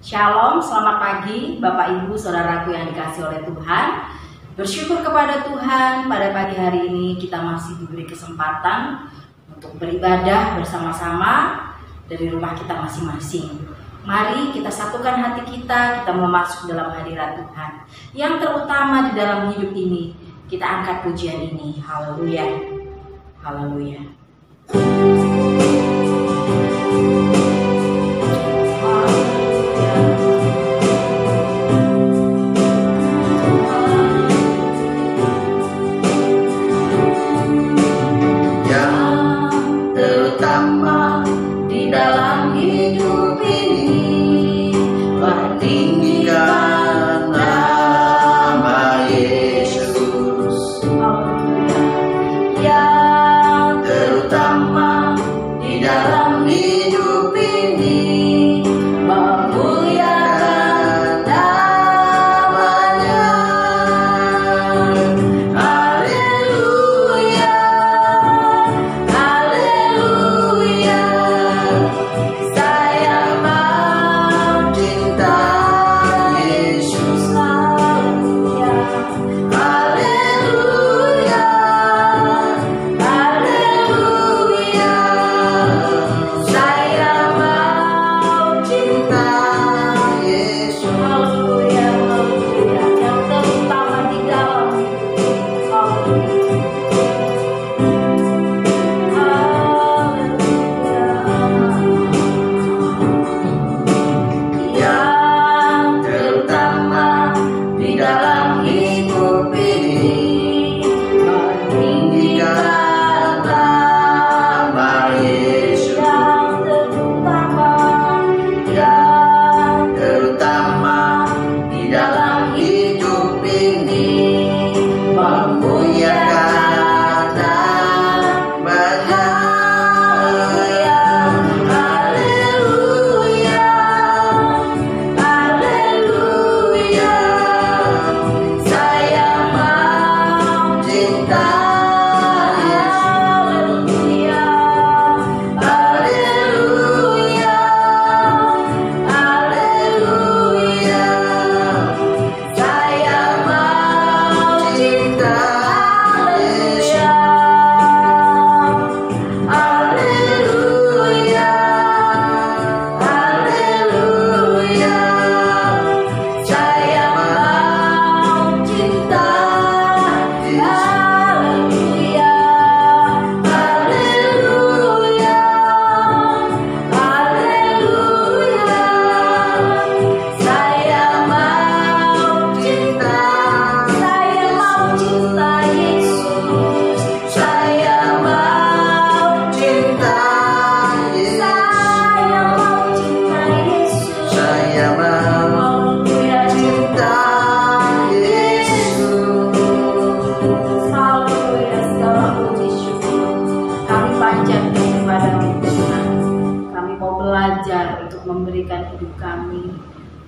Shalom, selamat pagi Bapak Ibu Saudaraku yang dikasihi oleh Tuhan. Bersyukur kepada Tuhan, pada pagi hari ini kita masih diberi kesempatan untuk beribadah bersama-sama dari rumah kita masing-masing. Mari kita satukan hati kita mau masuk dalam hadirat Tuhan. Yang terutama di dalam hidup ini, kita angkat pujian ini. Haleluya, haleluya.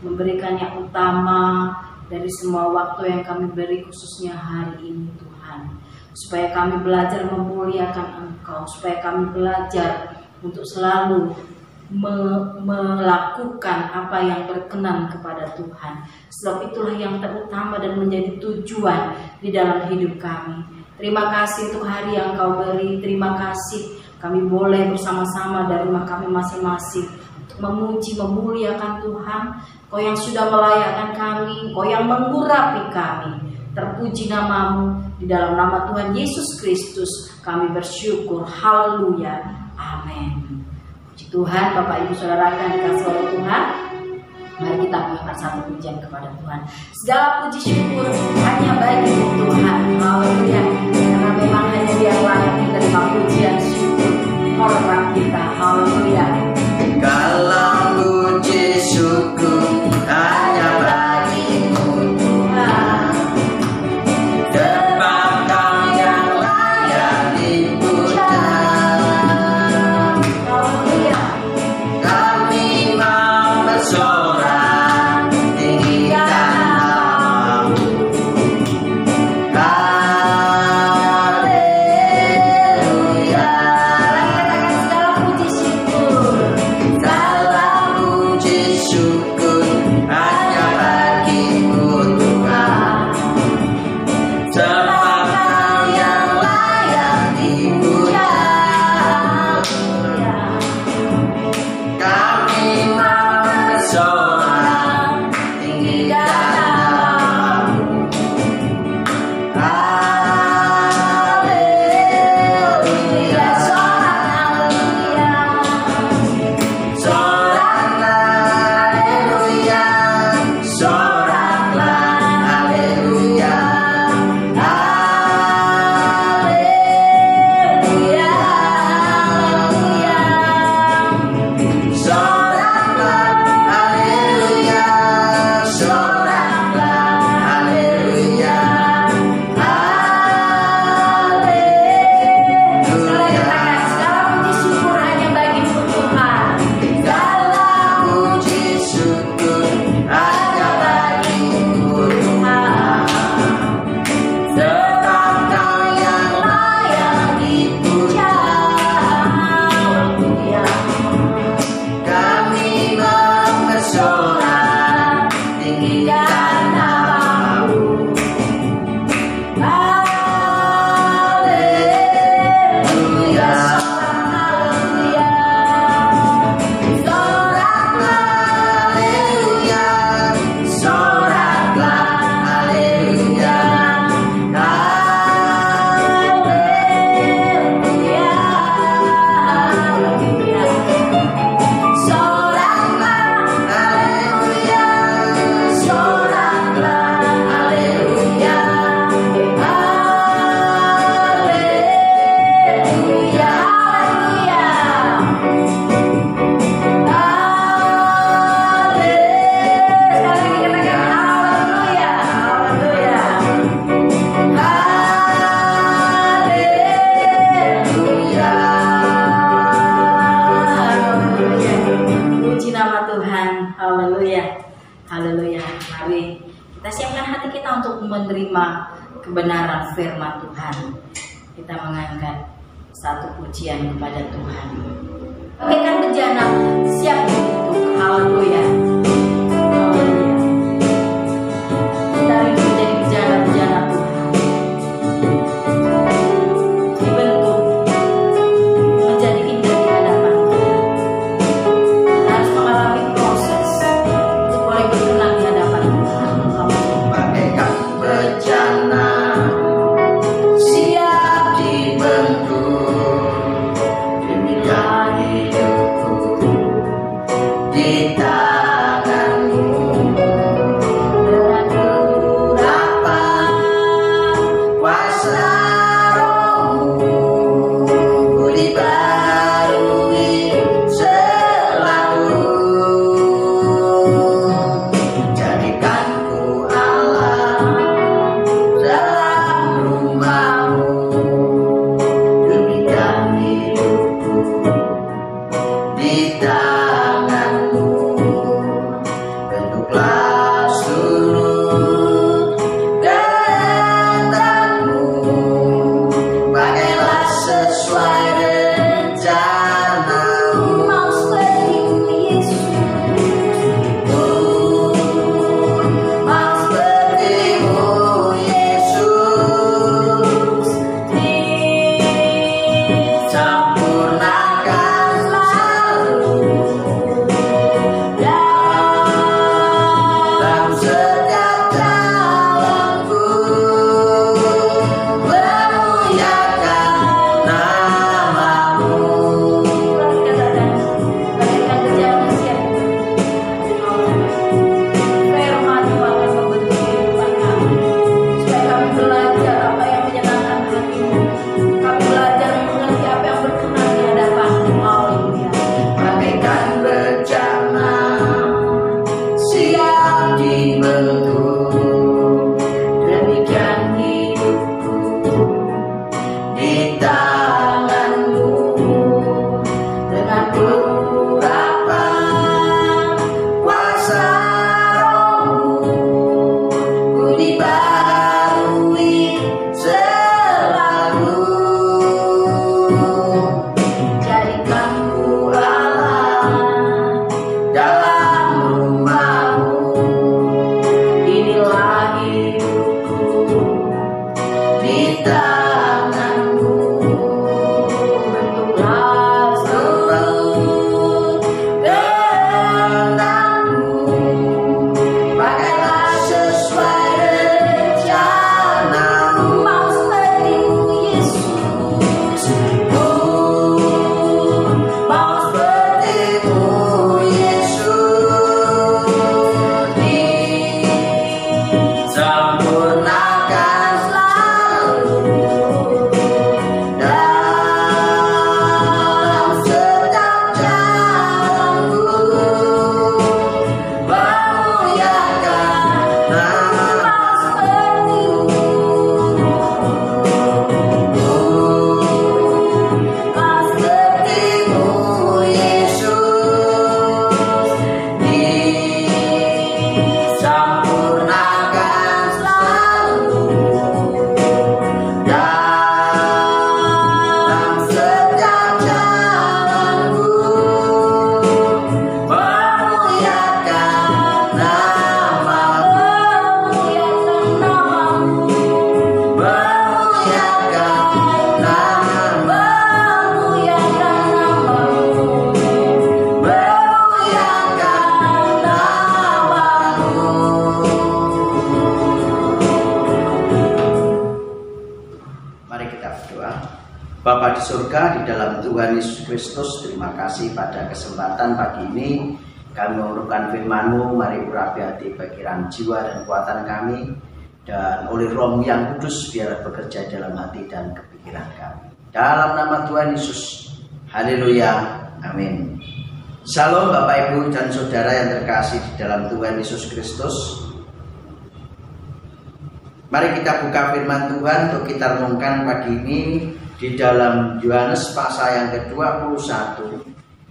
Memberikan yang utama dari semua waktu yang kami beri, khususnya hari ini Tuhan, supaya kami belajar memuliakan Engkau, supaya kami belajar untuk selalu melakukan apa yang berkenan kepada Tuhan. Sebab itulah yang terutama dan menjadi tujuan di dalam hidup kami. Terima kasih untuk hari yang Kau beri. Terima kasih kami boleh bersama-sama dari rumah kami masing-masing untuk memuji, memuliakan Tuhan. Kau yang sudah melayakkan kami, Kau yang mengurapi kami. Terpuji nama-Mu, di dalam nama Tuhan Yesus Kristus kami bersyukur. Haleluya, amin. Puji Tuhan, Bapak Ibu Saudara yang dikasihi oleh Tuhan. Mari kita mengangkat satu pujian kepada Tuhan. Segala puji syukur hanya bagi Tuhan. Haleluya, karena memang hanya Dia yang layak menerima pujian syukur hormat kita. Haleluya. Kalau puji syukur hanya bagi-Mu Tuhan, sebab Kau yang layak dipuja. Kami mau bersorak tinggikan nama-Mu. Haleluya. Haleluya. Haleluya. Mari kita siapkan hati kita untuk menerima kebenaran firman Tuhan. Kita mengangkat satu pujian kepada Tuhan. Bagaikan bejana siap untuk haleluya. Haleluya. Kita ingin menjadi bejana-bejana Tuhan. Dibentuk menjadi indah di hadapan Tuhan. Kita harus mengalami proses untuk boleh berkenan di hadapan Tuhan. Bagaikan bejana siap dibentuk demikian hidupku di tanganmu dengan urapan kuasa rohmu ku dibarui selalu. Jadikanku Allah dalam rumahmu demikian hidupku di tanganmu. Bentuklah seluruh kehendakmu pakailah sesuai rencanamu. Mau seperti Yesus. Mau sepertimu Yesus, sempurnakan selalu dalam setiap jalanku, memuliakan namamu. Bagaikan bejana siap firman Tuhan akan membentuk kehidupan kami, supaya kami belajar apa yang menyenangkan hatimu. Kami belajar mengerti apa yang berkenan di hadapan-Mu. Haleluya. Bagaikan bejana siap dibentuk demikian hidupku di tanganmu dengan urapan kuasa rohmu ku dibarui selalu. Jadikanku Allah dalam rumahmu, inilah hidupku di tanganmu. Bentuklah seluruh kehendakmu pakailah sesuai rencanamu. Mau seperti-Mu Yesus. Mau sepertimu Yesus, sempurnakan selalu dalam setiap jalanku, memuliakan namamu. Mau sepertimu Yesus, disempurnakan selalu dalam setiap jalanku, memuliakan namamu. Memuliakan namamu. Mari kita berdoa. Bapa di surga, di dalam Tuhan Yesus Kristus, terima kasih pada kesempatan pagi ini kami memerlukan firman-Mu. Mari urapi hati, pikiran, jiwa dan kekuatan kami, dan oleh Roh-Mu yang kudus biarlah bekerja dalam hati dan kepikiran kami. Dalam nama Tuhan Yesus, haleluya, amin. Shalom Bapak Ibu dan Saudara yang terkasih di dalam Tuhan Yesus Kristus. Mari kita buka firman Tuhan untuk kita renungkan pagi ini di dalam Yohanes pasal yang ke-21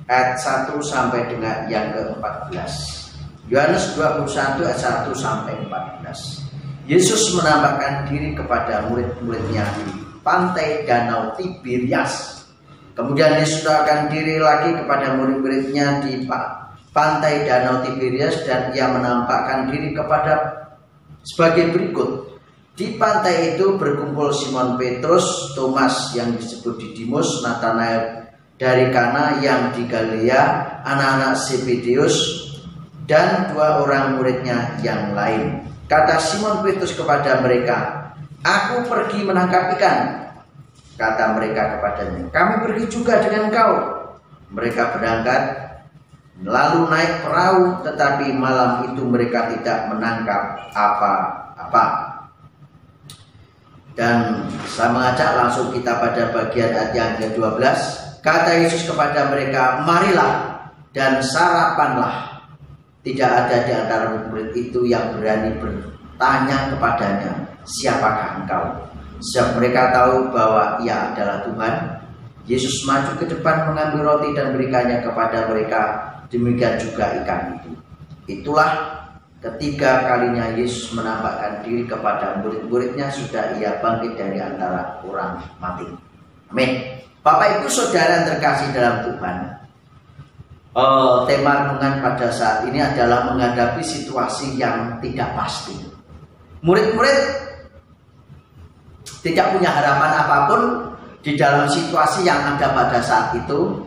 ayat 1 sampai dengan yang ke-14. Yohanes 21 ayat 1 sampai 14. Yesus menampakkan diri kepada murid-muridnya di pantai Danau Tiberias. Kemudian Yesus menampakkan diri lagi kepada murid-muridnya di pantai Danau Tiberias, dan ia menampakkan diri kepada sebagai berikut. Di pantai itu berkumpul Simon Petrus, Thomas yang disebut Didimus, Nathanael dari Kana yang di Galilea, anak-anak Zebedeus, dan 2 orang muridnya yang lain. Kata Simon Petrus kepada mereka, "Aku pergi menangkap ikan." Kata mereka kepadanya, "Kami pergi juga dengan kau." Mereka berangkat lalu naik perahu, tetapi malam itu mereka tidak menangkap apa-apa. Dan saya mengajak langsung kita pada bagian ayat yang ke-12. Kata Yesus kepada mereka, "Marilah dan sarapanlah." Tidak ada di antara murid itu yang berani bertanya kepadanya, "Siapakah engkau?" Sebab mereka tahu bahwa ia adalah Tuhan. Yesus maju ke depan mengambil roti dan berikannya kepada mereka. Demikian juga ikan itu. Itulah ketiga kalinya Yesus menampakkan diri kepada murid-muridnya sudah ia bangkit dari antara orang mati. Amin. Bapak Ibu Saudara yang terkasih dalam Tuhan, tema renungan pada saat ini adalah menghadapi situasi yang tidak pasti. Murid-murid tidak punya harapan apapun di dalam situasi yang ada pada saat itu,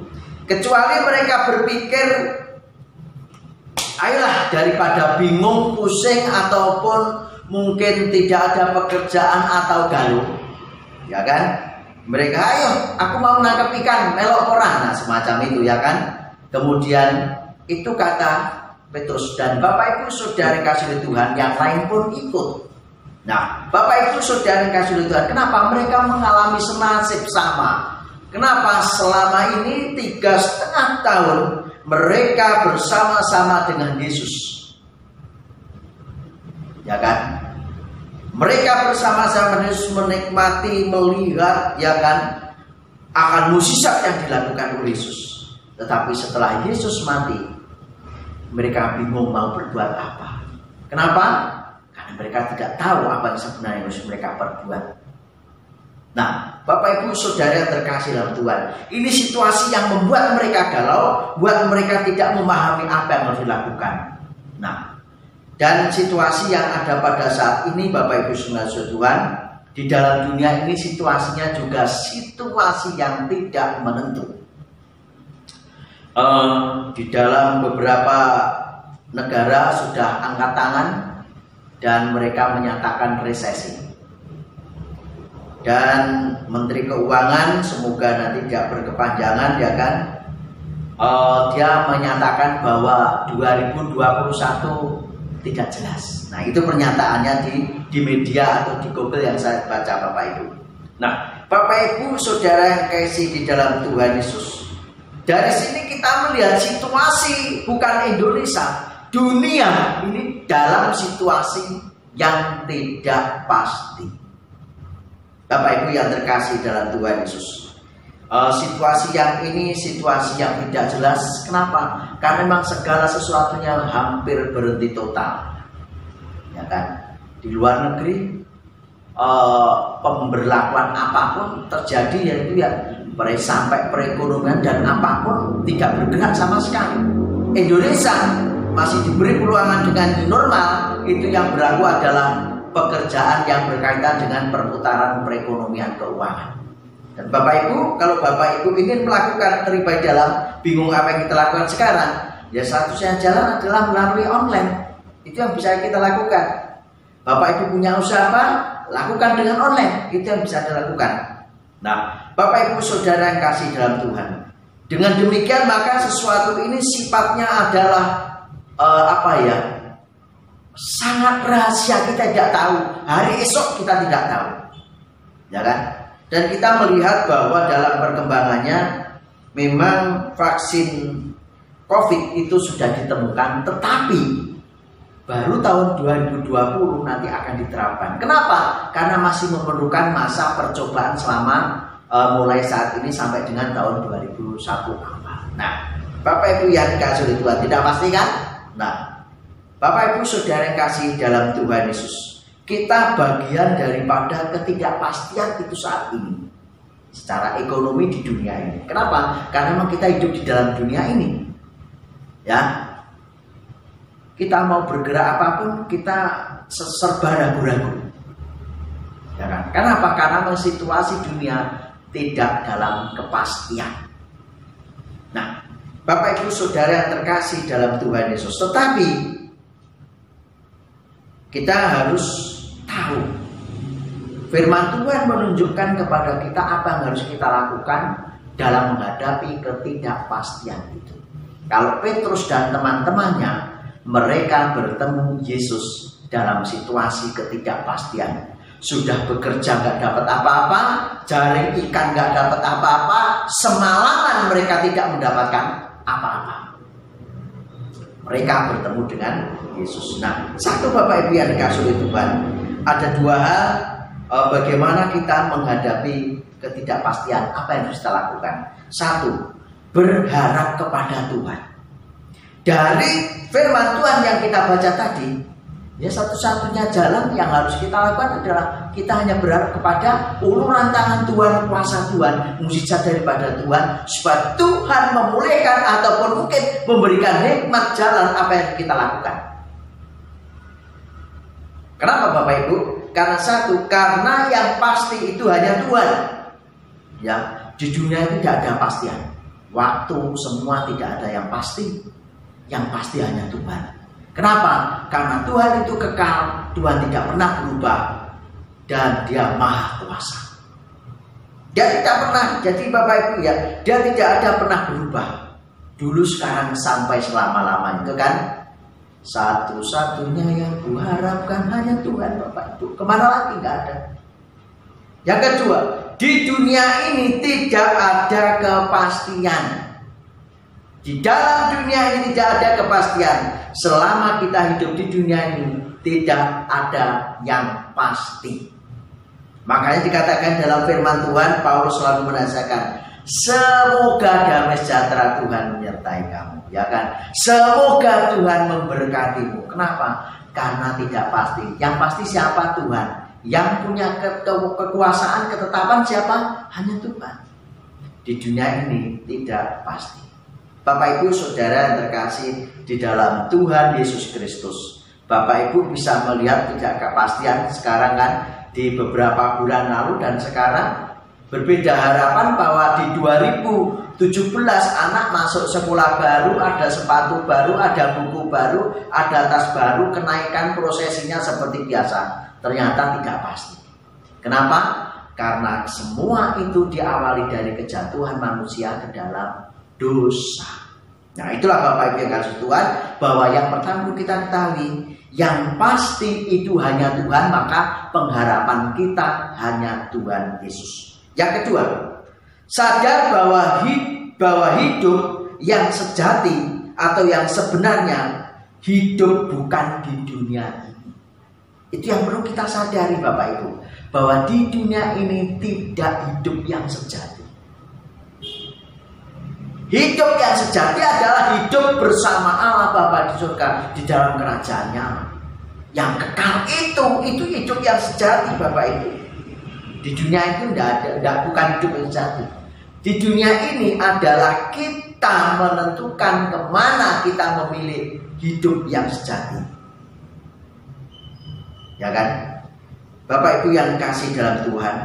kecuali mereka berpikir, ayolah daripada bingung, pusing, ataupun mungkin tidak ada pekerjaan atau galuh, ya kan? Mereka, ayo, aku mau nangkep ikan, melok orang, nah semacam itu, ya kan? Kemudian itu kata Petrus, dan Bapak Ibu Saudara kasih Tuhan yang lain pun ikut. Nah, Bapak Ibu Saudara kasih Tuhan, kenapa mereka mengalami senasib sama? Kenapa selama ini 3,5 tahun mereka bersama-sama dengan Yesus? Ya kan? Mereka bersama-sama dengan Yesus menikmati, melihat, ya kan, akan mukjizat yang dilakukan oleh Yesus. Tetapi setelah Yesus mati, mereka bingung mau berbuat apa. Kenapa? Karena mereka tidak tahu apa yang sebenarnya harus mereka perbuat. Nah, Bapak Ibu Saudara yang terkasih dalam Tuhan, ini situasi yang membuat mereka galau, buat mereka tidak memahami apa yang harus dilakukan. Nah, dan situasi yang ada pada saat ini, Bapak Ibu Saudara Tuhan, di dalam dunia ini situasinya juga situasi yang tidak menentu. Di dalam beberapa negara sudah angkat tangan dan mereka menyatakan resesi. Dan Menteri Keuangan, semoga nanti tidak berkepanjangan, ya kan, dia menyatakan bahwa 2021 tidak jelas. Nah, itu pernyataannya di media atau di Google yang saya baca, Bapak Ibu. Nah, Bapak Ibu Saudara yang kasih di dalam Tuhan Yesus, dari sini kita melihat situasi bukan Indonesia, dunia ini dalam situasi yang tidak pasti. Bapak Ibu yang terkasih dalam Tuhan Yesus, situasi yang ini situasi yang tidak jelas. Kenapa? Karena memang segala sesuatunya hampir berhenti total, ya kan? Di luar negeri pemberlakuan apapun terjadi, yaitu ya sampai perekonomian dan apapun tidak bergerak sama sekali. Indonesia masih diberi peluangan dengan new normal. Itu yang berlaku adalah pekerjaan yang berkaitan dengan perputaran perekonomian keuangan. Dan Bapak Ibu, kalau Bapak Ibu ingin melakukan terlibat dalam bingung apa yang kita lakukan sekarang, ya satu-satunya jalan adalah melalui online. Itu yang bisa kita lakukan. Bapak Ibu punya usaha apa? Lakukan dengan online. Itu yang bisa dilakukan. Nah, Bapak Ibu Saudara yang kasih dalam Tuhan, dengan demikian maka sesuatu ini sifatnya adalah sangat rahasia, kita tidak tahu. Hari esok kita tidak tahu, ya kan? Dan kita melihat bahwa dalam perkembangannya memang vaksin COVID itu sudah ditemukan, tetapi baru tahun 2020 nanti akan diterapkan. Kenapa? Karena masih memerlukan masa percobaan selama mulai saat ini sampai dengan tahun 2021 awal. Nah, Bapak Ibu yang dikasih Tuhan, tidak pasti kan? Nah, Bapak Ibu Saudara yang kasih dalam Tuhan Yesus, kita bagian daripada ketidakpastian itu saat ini secara ekonomi di dunia ini. Kenapa? Karena memang kita hidup di dalam dunia ini. Ya, kita mau bergerak apapun kita serba ragu-ragu. Ya kan? Kenapa? Karena situasi dunia tidak dalam kepastian. Nah, Bapak Ibu Saudara yang terkasih dalam Tuhan Yesus, tetapi kita harus tahu firman Tuhan menunjukkan kepada kita apa yang harus kita lakukan dalam menghadapi ketidakpastian itu. Kalau Petrus dan teman-temannya, mereka bertemu Yesus dalam situasi ketidakpastian. Sudah bekerja nggak dapat apa-apa, jaring ikan nggak dapat apa-apa, semalaman mereka tidak mendapatkan apa-apa. Mereka bertemu dengan Yesus. Nah, satu Bapak Ibu yang dikasih oleh Tuhan, ada dua hal bagaimana kita menghadapi ketidakpastian, apa yang harus kita lakukan. Satu, berharap kepada Tuhan. Dari firman Tuhan yang kita baca tadi, ya satu-satunya jalan yang harus kita lakukan adalah kita hanya berharap kepada uluran tangan Tuhan, kuasa Tuhan, mukjizat daripada Tuhan, supaya Tuhan memulihkan ataupun mungkin memberikan hikmat jalan apa yang kita lakukan. Kenapa Bapak Ibu? Karena satu, karena yang pasti itu hanya Tuhan. Ya, di dunia itu tidak ada pastian. Waktu semua tidak ada yang pasti. Yang pasti hanya Tuhan. Kenapa? Karena Tuhan itu kekal, Tuhan tidak pernah berubah, dan Dia Maha Kuasa. Dia tidak pernah, jadi Bapak Ibu ya, Dia tidak ada pernah berubah. Dulu, sekarang, sampai selama-lamanya, itu kan satu-satunya yang kuharapkan hanya Tuhan Bapak Ibu. Kemana lagi? Nggak ada. Yang kedua, di dunia ini tidak ada kepastian. Di dalam dunia ini tidak ada kepastian. Selama kita hidup di dunia ini tidak ada yang pasti. Makanya dikatakan dalam firman Tuhan, Paulus selalu menasihatkan, semoga damai sejahtera Tuhan menyertai kamu. Ya kan? Semoga Tuhan memberkatimu. Kenapa? Karena tidak pasti. Yang pasti siapa? Tuhan. Yang punya kekuasaan, ketetapan siapa? Hanya Tuhan. Di dunia ini tidak pasti. Bapak Ibu Saudara yang terkasih di dalam Tuhan Yesus Kristus, Bapak Ibu bisa melihat ketidakpastian sekarang kan, di beberapa bulan lalu dan sekarang berbeda harapan bahwa di 2017 anak masuk sekolah baru, ada sepatu baru, ada buku baru, ada tas baru, kenaikan prosesinya seperti biasa. Ternyata tidak pasti. Kenapa? Karena semua itu diawali dari kejatuhan manusia ke dalam dosa. Nah, itulah Bapak Ibu yang kasih Tuhan, bahwa yang pertama kita ketahui, yang pasti itu hanya Tuhan, maka pengharapan kita hanya Tuhan Yesus. Yang kedua, sadar bahwa hidup yang sejati atau yang sebenarnya hidup bukan di dunia ini. Itu yang perlu kita sadari Bapak Ibu, bahwa di dunia ini tidak hidup yang sejati. Hidup yang sejati adalah hidup bersama Allah Bapa di surga, di dalam kerajaannya. Yang kekal itu hidup yang sejati Bapak Ibu. Di dunia itu bukan hidup yang sejati. Di dunia ini adalah kita menentukan kemana kita memilih hidup yang sejati. Ya kan? Bapak Ibu yang kasih dalam Tuhan,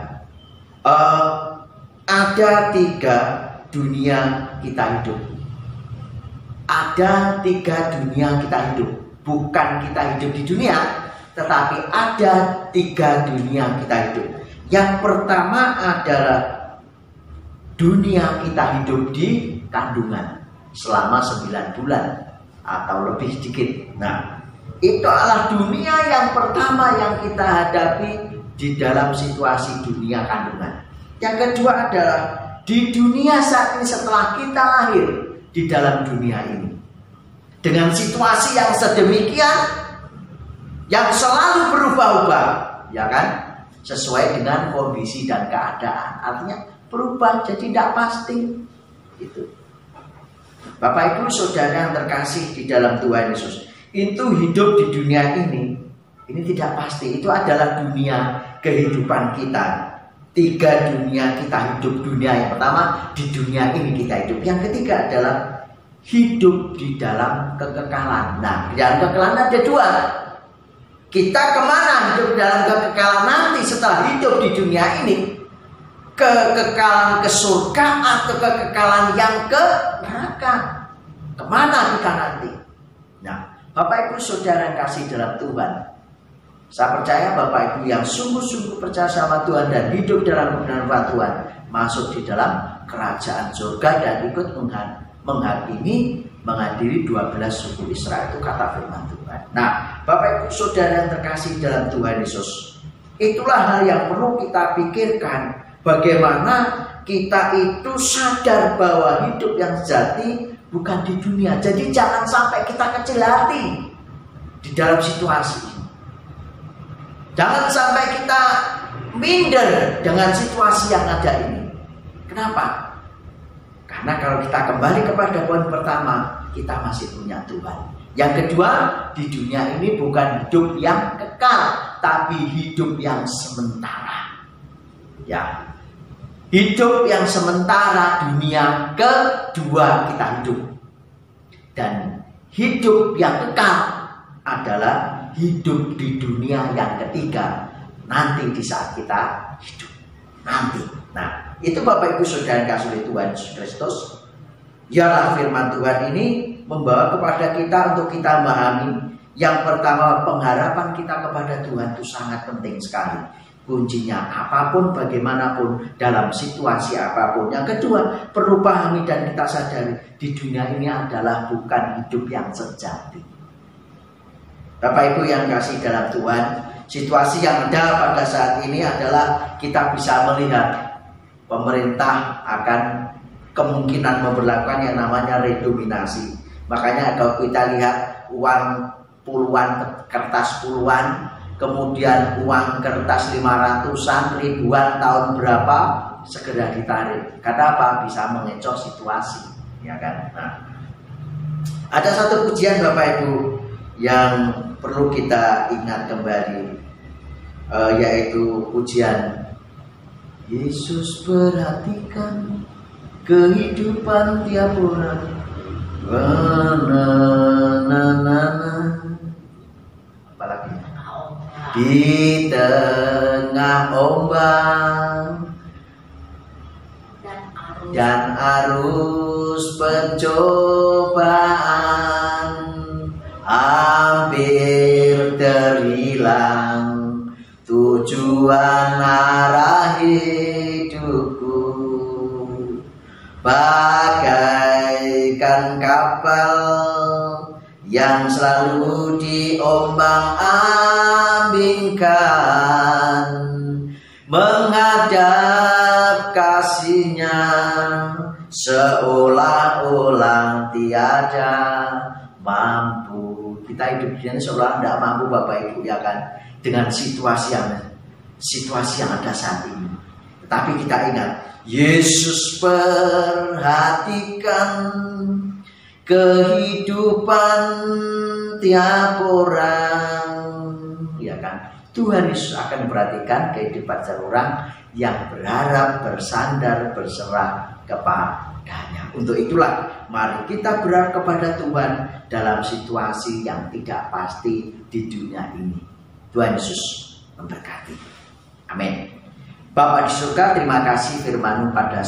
ada 3 dunia kita hidup. Ada 3 dunia kita hidup. Bukan kita hidup di dunia, tetapi ada 3 dunia kita hidup. Yang pertama adalah dunia kita hidup di kandungan selama 9 bulan atau lebih sedikit. Nah, itu adalah dunia yang pertama yang kita hadapi di dalam situasi dunia kandungan. Yang kedua adalah di dunia saat ini setelah kita lahir di dalam dunia ini, dengan situasi yang sedemikian, yang selalu berubah-ubah, ya kan, sesuai dengan kondisi dan keadaan. Artinya berubah, jadi tidak pasti. Itu. Bapak Ibu Saudara yang terkasih di dalam Tuhan Yesus, itu hidup di dunia ini tidak pasti. Itu adalah dunia kehidupan kita. 3 dunia kita hidup. Dunia yang pertama, di dunia ini kita hidup. Yang ketiga adalah hidup di dalam kekekalan. Nah, di dalam kekekalan ada 2. Kita kemana hidup dalam kekekalan nanti setelah hidup di dunia ini? Kekekalan ke surga atau kekekalan yang ke neraka? Kemana kita nanti? Nah, Bapak Ibu Saudara kasih dalam Tuhan, saya percaya Bapak Ibu yang sungguh-sungguh percaya sama Tuhan dan hidup dalam kebenaran Tuhan masuk di dalam kerajaan surga dan ikut menghadiri 12 suku Israel. Itu kata firman Tuhan. Nah, Bapak Ibu Saudara yang terkasih dalam Tuhan Yesus, itulah hal yang perlu kita pikirkan. Bagaimana kita itu sadar bahwa hidup yang sejati bukan di dunia. Jadi jangan sampai kita kecil hati di dalam situasi. Jangan sampai kita minder dengan situasi yang ada ini. Kenapa? Karena kalau kita kembali kepada poin pertama, kita masih punya Tuhan. Yang kedua, di dunia ini bukan hidup yang kekal, tapi hidup yang sementara. Ya, hidup yang sementara, dunia kedua kita hidup. Dan hidup yang kekal adalah hidup di dunia yang ketiga, nanti di saat kita hidup nanti. Nah, itu Bapak Ibu Saudara yang kasih oleh Tuhan Yesus Kristus. Ialah firman Tuhan ini membawa kepada kita untuk kita memahami. Yang pertama, pengharapan kita kepada Tuhan itu sangat penting sekali. Kuncinya apapun, bagaimanapun, dalam situasi apapun. Yang kedua, perlu pahami dan kita sadari di dunia ini adalah bukan hidup yang sejati. Bapak Ibu yang kasih dalam Tuhan, situasi yang ada pada saat ini adalah kita bisa melihat pemerintah akan kemungkinan memberlakukan yang namanya redominasi. Makanya kalau kita lihat uang puluhan, kertas puluhan, kemudian uang kertas 500-an, ribuan tahun berapa, segera ditarik. Karena apa? Bisa mengecoh situasi, ya kan? Nah, ada satu pujian Bapak Ibu yang perlu kita ingat kembali, yaitu pujian Yesus perhatikan kehidupan tiap orang. Apalagi di tengah ombak dan arus pencobaan, hampir terhilang tujuan arah hidupku, bagaikan kapal yang selalu diombang-ambingkan, menghadap kasihnya seolah-olah tiada mampu. Kita hidup di sini seolah tidak mampu Bapak Ibu, ya kan, dengan situasi yang ada saat ini. Tetapi kita ingat, Yesus perhatikan kehidupan tiap orang, ya kan. Tuhan Yesus akan memperhatikan kehidupan seorang yang berharap, bersandar, berserah kepadanya. Untuk itulah mari kita berharap kepada Tuhan dalam situasi yang tidak pasti di dunia ini. Tuhan Yesus memberkati. Amin. Bapa di surga, terima kasih firman-Mu pada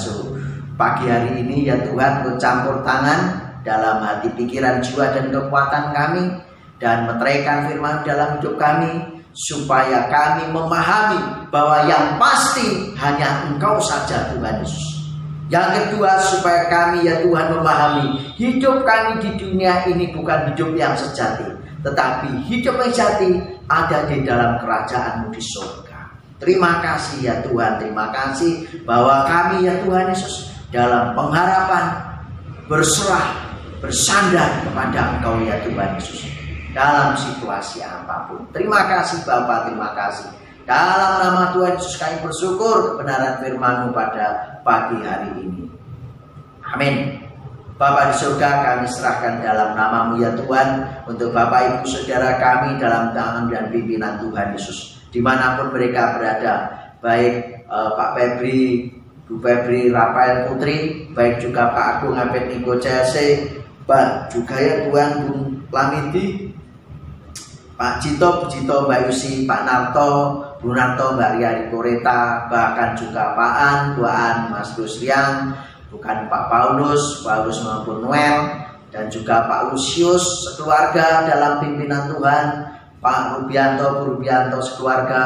pagi hari ini, ya Tuhan, Kau campur tangan dalam hati, pikiran, jiwa, dan kekuatan kami, dan meteraikan firman dalam hidup kami, supaya kami memahami bahwa yang pasti hanya Engkau saja Tuhan Yesus. Yang kedua, supaya kami, ya Tuhan, memahami hidup kami di dunia ini bukan hidup yang sejati, tetapi hidup yang sejati ada di dalam kerajaan-Mu di surga. Terima kasih ya Tuhan, terima kasih bahwa kami, ya Tuhan Yesus, dalam pengharapan berserah, bersandar kepada Engkau ya Tuhan Yesus, dalam situasi apapun. Terima kasih Bapa, terima kasih. Dalam nama Tuhan Yesus kami bersyukur kebenaran firman-Mu pada pagi hari ini. Amin. Bapa di surga, kami serahkan dalam nama-Mu ya Tuhan, untuk Bapak Ibu Saudara kami dalam tangan dan pimpinan Tuhan Yesus, dimanapun mereka berada, baik Pak Febri, Bu Febri Rafael Putri, baik juga Pak Agung Abednego Jase, Pak juga ya Tuhan Bung Lamidi, Pak Cito, Bu Cito, Mbak Yusi, Pak Narto, Bu Narto, Mbak Ria Koreta, bahkan juga Pak An, Bu An, Mas Gusriang, bukan Pak Paulus maupun Noel, dan juga Pak Lusius sekeluarga dalam pimpinan Tuhan, Pak Rubianto, Bu Rubianto sekeluarga,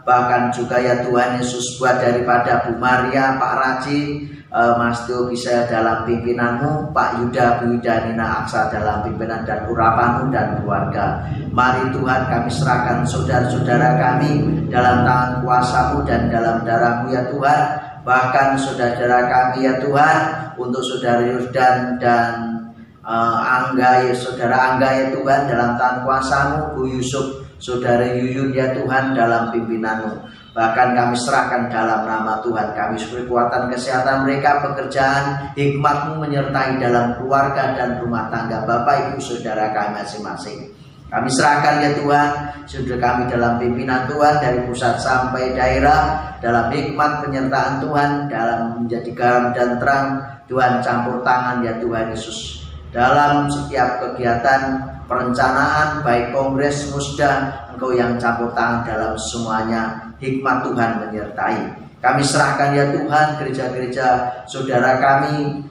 bahkan juga ya Tuhan Yesus buat daripada Bu Maria, Pak Raji, Mas Tio bisa dalam pimpinan-Mu, Pak Yuda, Bu Yuda, Nina Aksa dalam pimpinan dan urapan-Mu dan keluarga. Mari Tuhan kami serahkan saudara-saudara kami dalam tangan kuasa-Mu dan dalam darah-Mu ya Tuhan. Bahkan saudara kami ya Tuhan, untuk saudara Yurdan dan Angga ya saudara Angga ya Tuhan dalam tangan kuasa-Mu, Bu Yusuf, saudara Yuyun ya Tuhan dalam pimpinan-Mu. Bahkan kami serahkan dalam nama Tuhan kami kekuatan kesehatan mereka, pekerjaan, hikmat-Mu menyertai dalam keluarga dan rumah tangga Bapak Ibu Saudara kami masing-masing. Kami serahkan ya Tuhan, saudara kami dalam pimpinan Tuhan dari pusat sampai daerah, dalam hikmat penyertaan Tuhan, dalam menjadi garam dan terang Tuhan, campur tangan ya Tuhan Yesus dalam setiap kegiatan perencanaan baik kongres musda, Engkau yang campur tangan dalam semuanya, hikmat Tuhan menyertai. Kami serahkan ya Tuhan gereja-gereja saudara kami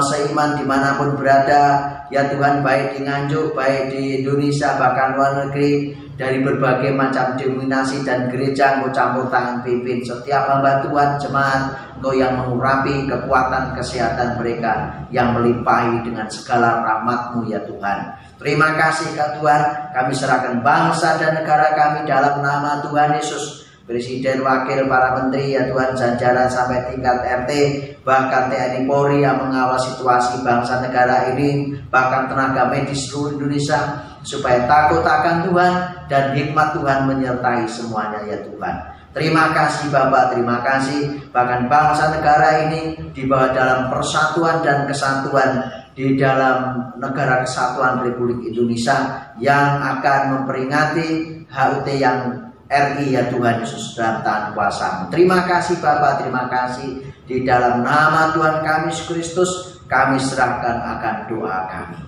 seiman dimanapun berada ya Tuhan, baik di Nganjuk, baik di Indonesia, bahkan luar negeri, dari berbagai macam denominasi dan gereja. Engkau campur tangan pimpin setiap hamba Tuhan jemaat, Engkau yang mengurapi kekuatan kesehatan mereka yang melimpahi dengan segala rahmat-Mu ya Tuhan. Terima kasih ya Tuhan, kami serahkan bangsa dan negara kami dalam nama Tuhan Yesus. Presiden, wakil, para menteri ya Tuhan, jajaran sampai tingkat RT, bahkan TNI Polri yang mengawal situasi bangsa negara ini, bahkan tenaga medis seluruh Indonesia, supaya takut akan Tuhan dan hikmat Tuhan menyertai semuanya ya Tuhan. Terima kasih Bapak, terima kasih. Bahkan bangsa negara ini dibawa dalam persatuan dan kesatuan di dalam negara kesatuan Republik Indonesia yang akan memperingati HUT yang RI ya Tuhan Yesus dalam tangan kuasa-Mu. Terima kasih Bapak, terima kasih. Di dalam nama Tuhan kami Yesus Kristus kami serahkan akan doa kami.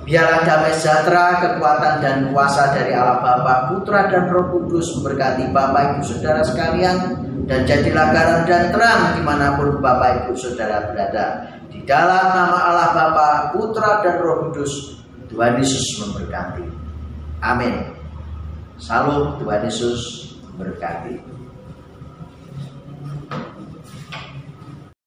Biarlah damai sejahtera, kekuatan dan kuasa dari Allah Bapa, Putra dan Roh Kudus memberkati Bapak Ibu Saudara sekalian, dan jadilah garam dan terang dimanapun Bapak Ibu Saudara berada. Di dalam nama Allah Bapa, Putra dan Roh Kudus, Tuhan Yesus memberkati. Amin. Salam, Tuhan Yesus memberkati.